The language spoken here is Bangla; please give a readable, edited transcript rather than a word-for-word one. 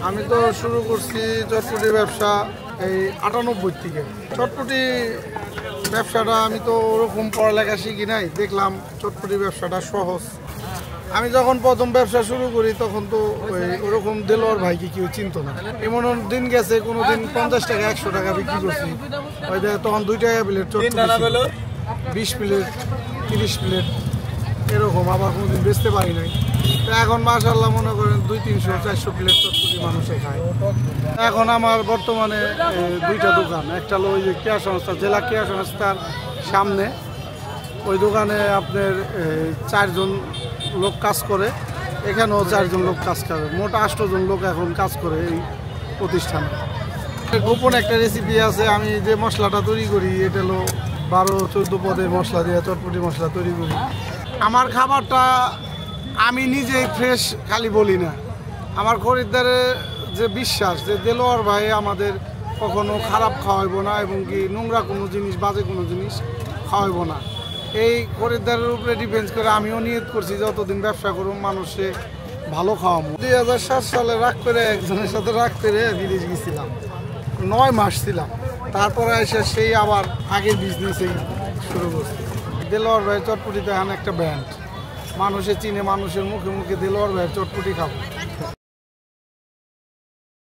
আমি তো শুরু করছি চটপটি ব্যবসা এই 98 থেকে। চটপটি ব্যবসাটা আমি তো ওরকম পড়ালেখা শিখি নাই, দেখলাম চটপটি ব্যবসাটা সহজ। আমি যখন প্রথম ব্যবসা শুরু করি তখন তো ওরকম দেলোয়ার ভাইকে কেউ চিনত না। এমন দিন গেছে কোনো দিন 50 টাকা 100 টাকা বিক্রি করছি, ওই তখন 2 টাকা প্লেট চটপটি, 20 প্লেট 30 প্লেট এরকম, আবার কোনোদিন বেচতে পারি নাই। তো এখন মাশাআল্লাহ মনে করেন 200-300-400 প্লেট চটপটি মানুষে খায়। এখন আমার বর্তমানে 2টা দোকান, একটা হলো ওই যে ক্রীড়া সংস্থা, জেলা ক্রীড়া সংস্থার সামনে, ওই দোকানে আপনার 4 জন লোক কাজ করে, এখানেও 4 জন লোক কাজ করে, মোট 8 জন লোক এখন কাজ করে এই প্রতিষ্ঠানে। গোপন একটা রেসিপি আছে, আমি যে মশলাটা তৈরি করি এটা হলো 12-14 পদের মশলা দিয়ে চটপটি মশলা তৈরি করি। আমার খাবারটা আমি নিজেই ফ্রেশ খালি বলি না, আমার খরিদ্দারের যে বিশ্বাস যে দেলোয়ার ভাই আমাদের কখনো খারাপ খাওয়াইব না এবং কি নোংরা কোনো জিনিস, বাজে কোনো জিনিস খাওয়াইব না, এই খরিদ্দারের উপরে ডিপেন্ড করে আমিও নিয়ত করছি যতদিন ব্যবসা করুন মানুষে ভালো খাওয়াবো। 2007 সালে রাগ করে একজনের সাথে রাগ করে বিদেশ গেছিলাম, 9 মাস ছিলাম, তারপরে এসে সেই আবার আগের বিজনেসেই শুরু করছি। দেলোয়ার ভাই চটপটিতে এখন একটা ব্র্যান্ড, মানুষে চিনে, মানুষের মুখে মুখে দেলোয়ার ভাইয়ের চটপটি খাবো।